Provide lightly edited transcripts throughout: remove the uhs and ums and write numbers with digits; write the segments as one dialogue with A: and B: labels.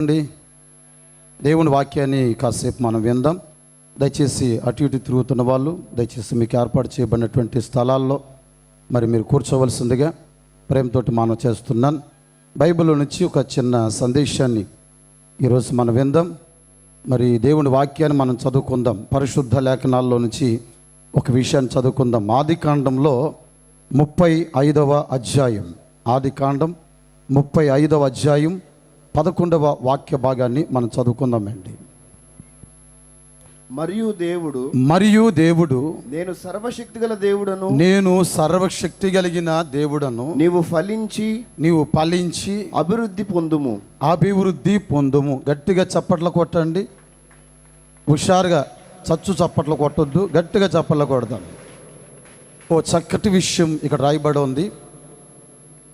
A: అండి దేవుని వాక్యాన్ని కాసేపు మనం విందాం. దయచేసి అటు ఇటు తిరుగుతున్న వాళ్ళు దయచేసి మీకు ఏర్పాటు చేయబడినటువంటి స్థలాల్లో మరి మీరు కూర్చోవలసిందిగా ప్రేమతోటి మనం చేస్తున్నాను. బైబిల్లో నుంచి ఒక చిన్న సందేశాన్ని ఈరోజు మనం విందాం. మరి దేవుని వాక్యాన్ని మనం చదువుకుందాం. పరిశుద్ధ లేఖనాల్లో నుంచి ఒక విషయాన్ని చదువుకుందాం. ఆదికాండంలో 35వ అధ్యాయం, ఆదికాండం 35వ అధ్యాయం 11వ వాక్య భాగాన్ని మనం చదువుకుందామండి. మరియు దేవుడు
B: నేను సర్వశక్తి గల దేవుడను,
A: నేను సర్వశక్తి కలిగిన దేవుడను,
B: నీవు ఫలించి అభివృద్ధి పొందుము. గట్టిగా చప్పట్లు కొట్టండి. హుషారుగా చప్పట్లు కొట్టొద్దు, గట్టిగా చప్పట్లు కొడదాం. ఓ చక్కటి విషయం ఇక్కడ రాయబడి ఉంది.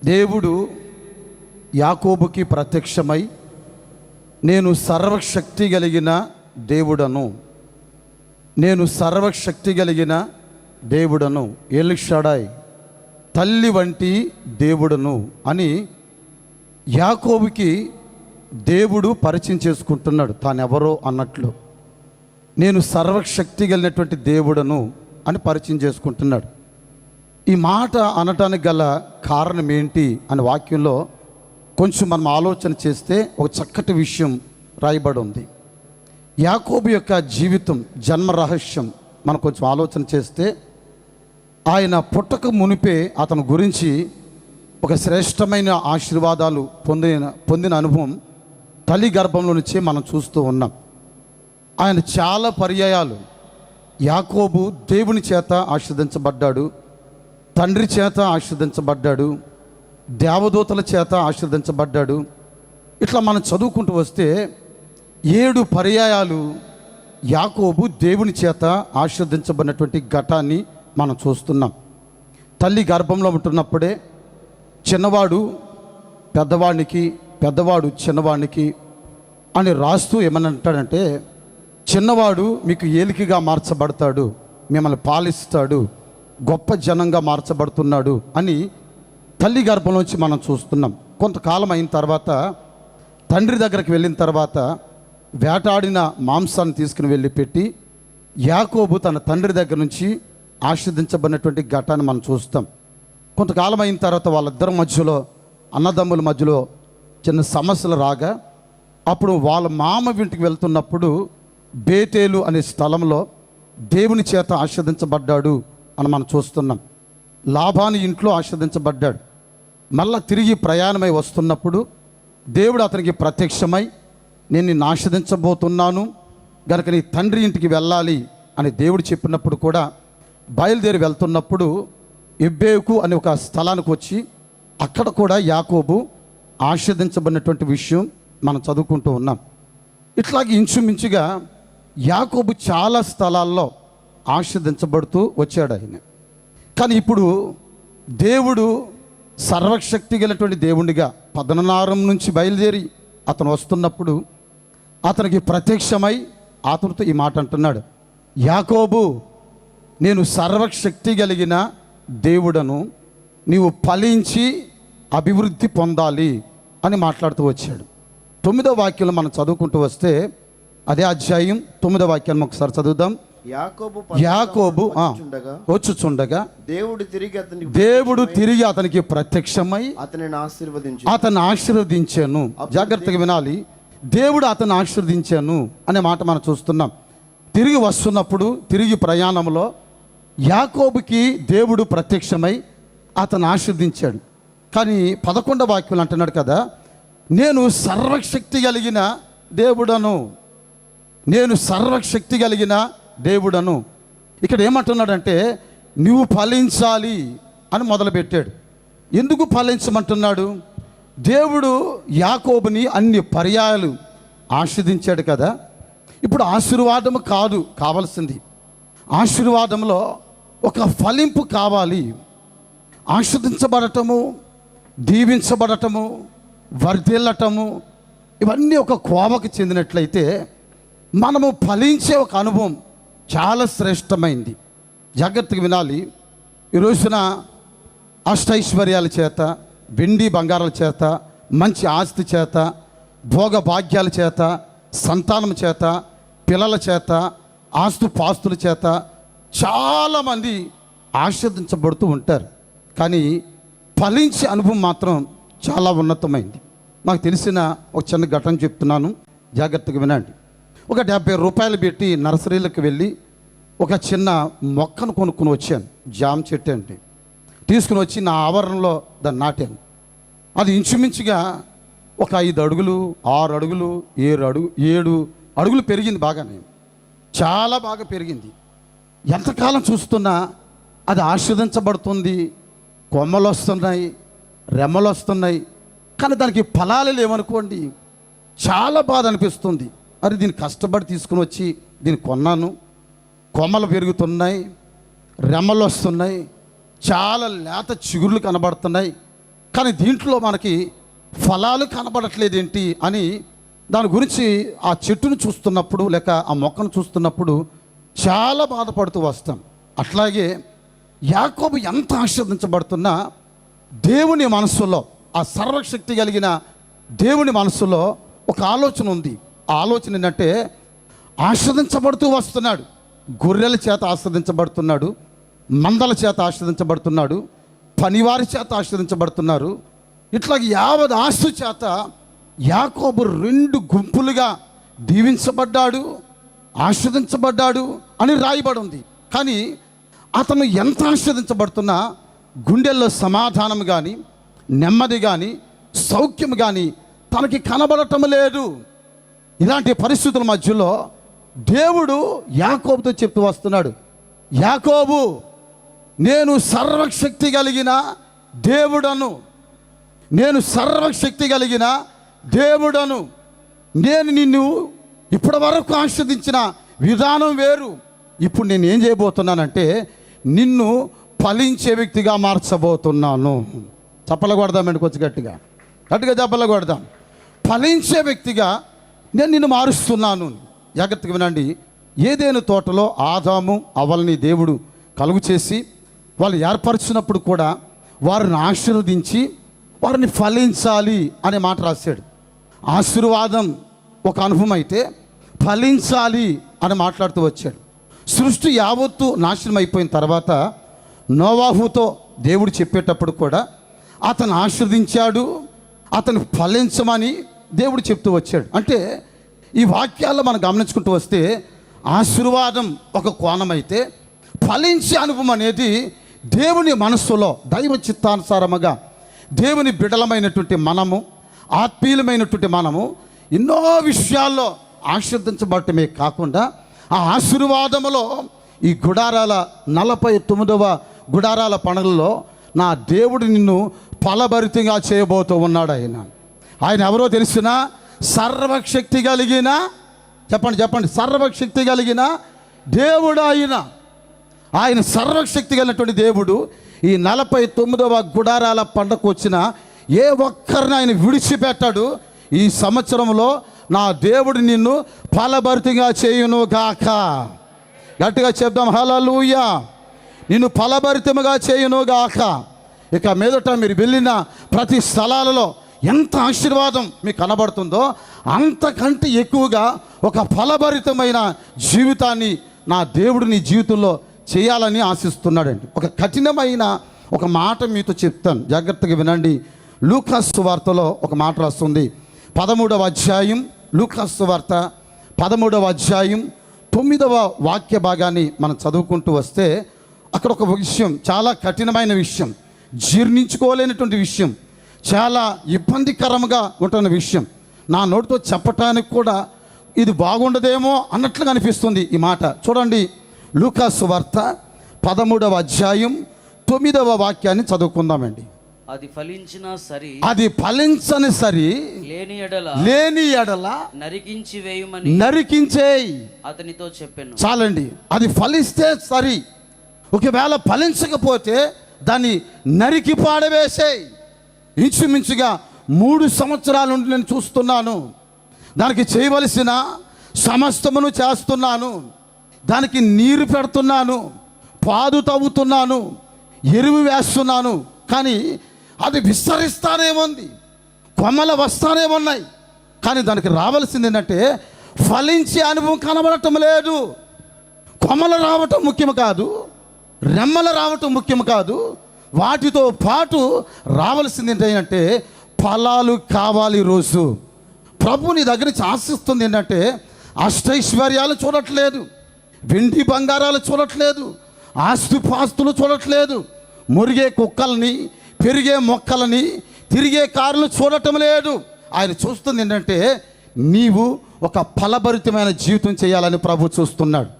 B: దేవుడు యాకోబుకి ప్రత్యక్షమై నేను సర్వశక్తి కలిగిన దేవుడను, నేను సర్వశక్తి కలిగిన దేవుడను, ఎల్షడాయ్, తల్లి వంటి దేవుడను అని యాకోబుకి దేవుడు పరిచయం చేసుకుంటున్నాడు. తానెవరో అన్నట్లు నేను సర్వశక్తి కలిగినటువంటి దేవుడను అని పరిచయం చేసుకుంటున్నాడు. ఈ మాట అనటానికి గల కారణం ఏంటి అని వాక్యంలో కొంచెం మనం ఆలోచన చేస్తే ఒక చక్కటి విషయం రాయబడి ఉంది. యాకోబు యొక్క జీవితం, జన్మ రహస్యం మనం కొంచెం ఆలోచన చేస్తే ఆయన పుట్టక మునిపే అతని గురించి ఒక శ్రేష్టమైన ఆశీర్వాదాలు పొందిన అనుభవం తల్లి గర్భంలో నుంచే మనం చూస్తూ ఉన్నాం. ఆయన చాలా పర్యాయాలు యాకోబు దేవుని చేత ఆశీర్వదించబడ్డాడు, తండ్రి చేత ఆశీర్వదించబడ్డాడు, దేవదూతల చేత ఆశీర్వదించబడ్డాడు. ఇట్లా మనం చదువుకుంటూ వస్తే 7 పర్యాయాలు యాకోబు దేవుని చేత ఆశీర్వదించబడినటువంటి ఘటాన్ని మనం చూస్తున్నాం. తల్లి గర్భంలో ఉంటున్నప్పుడే చిన్నవాడు పెద్దవాడికి, పెద్దవాడు చిన్నవాడికి అని రాస్తూ ఏమని అంటాడంటే, చిన్నవాడు మీకు ఏలికగా మార్చబడతాడు, మిమ్మల్ని పాలిస్తాడు, గొప్ప జనంగా మార్చబడుతున్నాడు అని తల్లి గర్భంలోంచి మనం చూస్తున్నాం. కొంతకాలం అయిన తర్వాత తండ్రి దగ్గరికి వెళ్ళిన తర్వాత వేటాడిన మాంసాన్ని తీసుకుని వెళ్ళి పెట్టి యాకోబు తన తండ్రి దగ్గర నుంచి ఆశీర్వదించబడినటువంటి ఘటాన్ని మనం చూస్తాం. కొంతకాలం అయిన తర్వాత వాళ్ళిద్దరి మధ్యలో, అన్నదమ్ముల మధ్యలో చిన్న సమస్యలు రాగా అప్పుడు వాళ్ళ మామ ఇంటికి వెళ్తున్నప్పుడు బేతేలు అనే స్థలంలో దేవుని చేత ఆశీర్వదించబడ్డాడు అని మనం చూస్తున్నాం. లాబాను ఇంట్లో ఆశీర్వదించబడ్డాడు. మళ్ళా తిరిగి ప్రయాణమై వస్తున్నప్పుడు దేవుడు అతనికి ప్రత్యక్షమై నేను నిన్ను ఆశీర్వదించబోతున్నాను గనక నీ తండ్రి ఇంటికి వెళ్ళాలి అని దేవుడు చెప్పినప్పుడు కూడా బయలుదేరి వెళ్తున్నప్పుడు ఎబ్బేకు అనే ఒక స్థలానికి వచ్చి అక్కడ కూడా యాకోబు ఆశీర్వదించబడినటువంటి విషయం మనం చదువుకుంటూ ఉన్నాం. ఇట్లాగే ఇంచుమించుగా యాకోబు చాలా స్థలాల్లో ఆశీర్వదించబడుతూ వచ్చాడు ఆయన. కానీ ఇప్పుడు దేవుడు సర్వశక్తి గలటువంటి దేవునిగా పదనారం నుంచి బయలుదేరి అతను వస్తున్నప్పుడు అతనికి ప్రత్యక్షమై అతనితో ఈ మాట అంటున్నాడు, యాకోబు నేను సర్వశక్తి కలిగిన దేవుడను, నీవు ఫలించి అభివృద్ధి పొందాలి అని మాట్లాడుతూ వచ్చాడు. 9వ వాక్యంలో మనం చదువుకుంటూ వస్తే అదే అధ్యాయం 9వ వాక్యాన్ని ఒకసారి చదువుదాం. యాకోబు వచ్చుచుండగా దేవుడు తిరిగి అతనికి ప్రత్యక్షమై అతన్ని ఆశీర్వదించాను. జాగ్రత్తగా వినాలి. దేవుడు అతన్ని ఆశీర్వదించాను అనే మాట మనం చూస్తున్నాం. తిరిగి వస్తున్నప్పుడు, తిరిగి ప్రయాణంలో యాకోబుకి దేవుడు ప్రత్యక్షమై అతన్ని ఆశీర్వదించాడు. కానీ 11వ వాక్యం అంటున్నాడు కదా, నేను సర్వశక్తి కలిగిన దేవుడను, నేను సర్వశక్తి కలిగిన దేవుడను. ఇక్కడ ఏమంటున్నాడంటే నువ్వు ఫలించాలి అని మొదలుపెట్టాడు. ఎందుకు ఫలించమంటున్నాడు? దేవుడు యాకోబుని అన్ని పర్యాయాలు ఆశీర్వదించాడు కదా. ఇప్పుడు ఆశీర్వాదము కాదు కావాల్సింది, ఆశీర్వాదంలో ఒక ఫలింపు కావాలి. ఆశీర్వదించబడటము, దీవించబడటము, వర్ధిల్లటము ఇవన్నీ ఒక కోవకు చెందినట్లయితే మనము ఫలించే ఒక అనుభవం చాలా శ్రేష్టమైంది. జాగ్రత్తగా వినాలి. ఈ రోజున అష్టైశ్వర్యాల చేత, వెండి బంగారాల చేత, మంచి ఆస్తి చేత భోగ భాగ్యాల చేత, సంతానం చేత, పిల్లల చేత, ఆస్తుపాస్తుల చేత చాలామంది ఆశీర్వదించబడుతూ ఉంటారు. కానీ ఫలించే అనుభవం మాత్రం చాలా ఉన్నతమైంది. నాకు తెలిసిన ఒక చిన్న ఘటన చెప్తున్నాను, జాగ్రత్తగా వినండి. ఒక 70 రూపాయలు పెట్టి నర్సరీలకు వెళ్ళి ఒక చిన్న మొక్కను కొనుక్కొని వచ్చాను. జామ చెట్టు అండి. తీసుకుని వచ్చి నా ఆవరణలో దాన్ని నాటాను. అది ఇంచుమించుగా ఒక 5 అడుగులు, 6 అడుగులు, 7 అడుగులు పెరిగింది. బాగానే, చాలా బాగా పెరిగింది. ఎంతకాలం చూస్తున్నా అది ఆస్వాదించబడుతుంది. కొమ్మలు వస్తున్నాయి, రెమ్మలు వస్తున్నాయి, కానీ దానికి ఫలాలు లేవనుకోండి, చాలా బాధ అనిపిస్తుంది. అరే, దీన్ని కష్టపడి తీసుకుని వచ్చి దీన్ని కొన్నాను, కొమ్మలు పెరుగుతున్నాయి, రెమ్మలు వస్తున్నాయి, చాలా లేత చిగుర్లు కనబడుతున్నాయి, కానీ దీంట్లో మనకి ఫలాలు కనబడట్లేదేంటి అని దాని గురించి ఆ చెట్టును చూస్తున్నప్పుడు లేక ఆ మొక్కను చూస్తున్నప్పుడు చాలా బాధపడుతూ వస్తాం. అట్లాగే యాకోబు ఎంత ఆశీర్వదించబడుతున్నా దేవుని మనస్సులో, ఆ సర్వశక్తి కలిగిన దేవుని మనస్సులో ఒక ఆలోచన ఉంది. ఆ ఆలోచన ఏంటంటే ఆస్వాదించబడుతూ వస్తున్నాడు. గొర్రెల చేత ఆస్వాదించబడుతున్నాడు, మందల చేత ఆస్వాదించబడుతున్నాడు, పనివారి చేత ఆస్వాదించబడుతున్నారు. ఇట్లా 50 ఆస్తు చేత యాకోబు 2 గుంపులుగా దీవించబడ్డాడు, ఆస్వాదించబడ్డాడు అని రాయబడి ఉంది. కానీ అతను ఎంత ఆస్వాదించబడుతున్నా గుండెల్లో సమాధానం కానీ, నెమ్మది కానీ, సౌఖ్యం కానీ తనకి కనబడటం లేదు. ఇలాంటి పరిస్థితుల మధ్యలో దేవుడు యాకోబుతో చెప్తూ వస్తున్నాడు, యాకోబు, నేను సర్వశక్తి కలిగిన దేవుడను, నేను సర్వశక్తి కలిగిన దేవుడను. నేను నిన్ను ఇప్పటి వరకు ఆస్వాదించిన విధానం వేరు. ఇప్పుడు నేను ఏం చేయబోతున్నానంటే నిన్ను ఫలించే వ్యక్తిగా మార్చబోతున్నాను. చప్పలు కొడదామండి, కొంచెం గట్టిగా గట్టిగా చప్పలు కొడదాం. ఫలించే వ్యక్తిగా నేను నిన్ను మారుస్తున్నాను. జాగ్రత్తగా వినండి. ఏదైనా తోటలో ఆదాము అవ్వల్ని దేవుడు కలుగు చేసి వాళ్ళు ఏర్పరిచినప్పుడు కూడా వారిని ఆశీర్వదించి వారిని ఫలించాలి అనే మాట రాశాడు. ఆశీర్వాదం ఒక అనుభవం అయితే ఫలించాలి అని మాట్లాడుతూ వచ్చాడు. సృష్టి యావత్తు నాశనం అయిపోయిన తర్వాత నోవాహుతో దేవుడు చెప్పేటప్పుడు కూడా అతను ఆశీర్వదించాడు, అతను ఫలించమని దేవుడు చెప్తూ వచ్చాడు. అంటే ఈ వాక్యాల్లో మనం గమనించుకుంటూ వస్తే ఆశీర్వాదం ఒక కోణం అయితే ఫలించే అనుభవం అనేది దేవుని మనస్సులో దైవ చిత్తానుసారముగా దేవుని బిడలమైనటువంటి మనము, ఆత్మీయులమైనటువంటి మనము ఎన్నో విషయాల్లో ఆశీర్వదించబడటమే కాకుండా ఆ ఆశీర్వాదములో ఈ గుడారాల 49వ గుడారాల పండుగలో నా దేవుడు నిన్ను ఫలభరితంగా చేయబోతూ ఉన్నాడు. ఆయన ఎవరో తెలిసిన సర్వశక్తి కలిగిన, చెప్పండి, సర్వశక్తి కలిగిన దేవుడు ఆయన సర్వశక్తి కలిగినటువంటి దేవుడు ఈ 49వ గుడారాల పండగకు వచ్చిన ఏ ఒక్కరిని ఆయన విడిచిపెట్టాడు. ఈ సంవత్సరంలో నా దేవుడు నిన్ను ఫలభరితంగా చేయును గాక. గట్టిగా చెప్దాం, హల్లెలూయా. నిన్ను ఫలభరితముగా చేయును గాక. ఇక మీదట మీరు వెళ్ళిన ప్రతి స్థలాలలో ఎంత ఆశీర్వాదం మీకు కనబడుతుందో అంతకంటే ఎక్కువగా ఒక ఫలభరితమైన జీవితాన్ని నా దేవుడు నీ జీవితంలో చేయాలని ఆశిస్తున్నాడండి. ఒక కఠినమైన ఒక మాట మీతో చెప్తాను, జాగ్రత్తగా వినండి. లూకాసు సువార్తలో ఒక మాట రాస్తుంది. 13వ అధ్యాయం, లూకాసు సువార్త 13వ అధ్యాయం 9వ వాక్య భాగాన్ని మనం చదువుకుంటూ వస్తే అక్కడ ఒక విషయం, చాలా కఠినమైన విషయం, జీర్ణించుకోలేనటువంటి విషయం, చాలా ఇబ్బందికరంగా ఉంటున్న విషయం. నా నోటితో చెప్పటానికి కూడా ఇది బాగుండదేమో అన్నట్లుగా అనిపిస్తుంది ఈ మాట. చూడండి, లూకాసు వార్త 13వ అధ్యాయం 9వ వాక్యాన్ని చదువుకుందామండి.
C: అది ఫలించినా సరి,
B: అది ఫలించని సరి, లేని ఎడల
C: నరికించి వేయమని
B: నరికించేయి
C: అతనితో చెప్పాను.
B: చాలండి, అది ఫలిస్తే సరి, ఒకవేళ ఫలించకపోతే దాన్ని నరికి పాడవేసేయి. ఇంచుమించుగా 3 సంవత్సరాల నుండి నేను చూస్తున్నాను, దానికి చేయవలసిన సమస్తమును చేస్తున్నాను, దానికి నీరు పెడుతున్నాను, పాదు తవ్వుతున్నాను, ఎరువు వేస్తున్నాను, కానీ అది విస్తరిస్తానే ఉంది, కొమ్మలు వస్తానే ఉన్నాయి, కానీ దానికి రావాల్సింది ఏంటంటే ఫలించే అనుభవం కనబడటం లేదు. కొమ్మలు రావటం ముఖ్యం కాదు, రెమ్మలు రావటం ముఖ్యం కాదు, వాటితో పాటు రావాల్సింది ఏంటంటే ఫలాలు కావాలి. రోజు ప్రభు నీ దగ్గర నుంచి ఆశిస్తుంది ఏంటంటే అష్టైశ్వర్యాలు చూడట్లేదు, వెండి బంగారాలు చూడట్లేదు, ఆస్తుపాస్తులు చూడట్లేదు, మురిగే కుక్కల్ని, పెరిగే మొక్కలని, తిరిగే కార్లు చూడటం లేదు. ఆయన చూస్తుంది ఏంటంటే నీవు ఒక ఫలభరితమైన జీవితం చేయాలని ప్రభు చూస్తున్నాడు.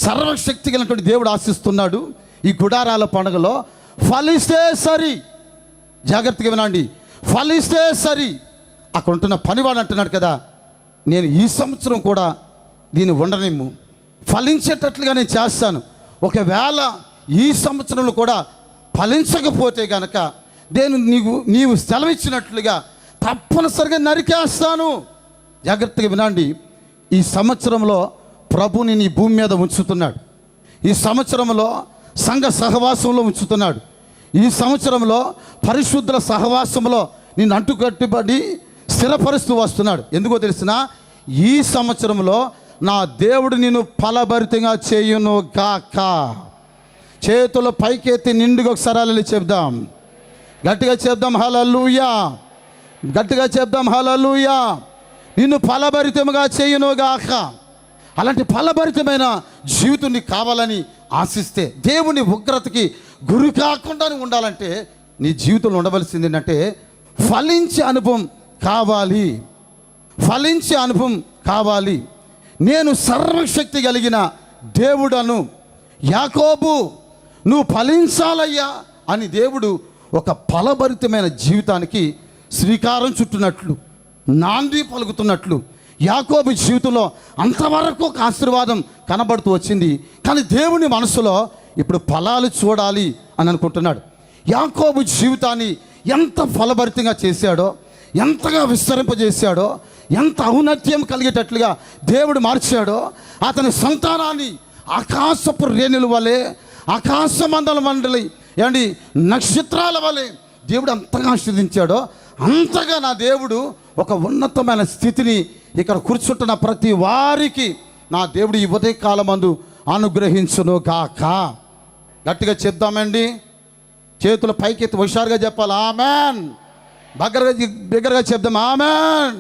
B: సర్వశక్తి కలిగినటువంటి దేవుడు ఆశిస్తున్నాడు. ఈ గుడారాల పండుగలో ఫలిస్తే సరి, జాగ్రత్తగా వినండి, ఫలిస్తే సరి. అక్కడ ఉంటున్న పనివాడు అంటున్నాడు కదా, నేను ఈ సంవత్సరం కూడా దీన్ని ఉండనిమ్ము, ఫలించేటట్లుగా నేను చేస్తాను. ఒకవేళ ఈ సంవత్సరంలో కూడా ఫలించకపోతే కనుక నీవు సెలవిచ్చినట్లుగా తప్పనిసరిగా నరికేస్తాను. జాగ్రత్తగా వినండి, ఈ సంవత్సరంలో ప్రభుని నీ భూమి మీద ఉంచుతున్నాడు. ఈ సంవత్సరంలో సంఘ సహవాసంలో ఉంచుతున్నాడు. ఈ సంవత్సరంలో పరిశుద్ధుల సహవాసంలో నిన్ను అంటుకట్టుబడి స్థిరపరుస్తూ వస్తున్నాడు. ఎందుకో తెలిసిన, ఈ సంవత్సరంలో నా దేవుడు నిన్ను ఫలభరితంగా చేయును గాక. చేతులు పైకెత్తి నిండుగా ఒకసారి హల్లెలూయా చెప్దాం, గట్టిగా చెప్దాం హల్లెలూయా, గట్టిగా చెప్దాం హల్లెలూయా. నిన్ను ఫలభరితముగా చేయును గాక. అలాంటి ఫలభరితమైన జీవితం నీకు కావాలని ఆశిస్తే, దేవుని ఉగ్రతకి గురి కాకుండా ఉండాలంటే నీ జీవితంలో ఉండవలసింది ఏంటంటే ఫలించే అనుభవం కావాలి, ఫలించే అనుభవం కావాలి. నేను సర్వశక్తి కలిగిన దేవుడను, యాకోబు నువ్వు ఫలించాలయ్యా అని దేవుడు ఒక ఫలభరితమైన జీవితానికి శ్రీకారం చుట్టినట్లు, నాంది పలుకుతున్నట్లు యాకోబు జీవితంలో అంతవరకు ఒక ఆశీర్వాదం కనబడుతూ వచ్చింది. కానీ దేవుని మనసులో ఇప్పుడు ఫలాలు చూడాలి అని అనుకుంటున్నాడు. యాకోబు జీవితాన్ని ఎంత ఫలభరితంగా చేశాడో, ఎంతగా విస్తరింపజేశాడో, ఎంత ఔన్నత్యం కలిగేటట్లుగా దేవుడు మార్చాడో, అతని సంతానాన్ని ఆకాశపు రేణుల వలె, ఆకాశ మండల మండలి ఏమండి నక్షత్రాల వలె దేవుడు అంతగా ఆశీర్వదించాడో, అంతగా నా దేవుడు ఒక ఉన్నతమైన స్థితిని ఇక్కడ కూర్చుంటున్న ప్రతి వారికి నా దేవుడు ఈ ఉదయకాలమందు అనుగ్రహించును గాక. గట్టిగా చెప్దామండి, చేతుల పైకెత్తి హుషారుగా చెప్పాలి ఆమెన్, బిగ్గరగా చెప్దాం ఆమెన్.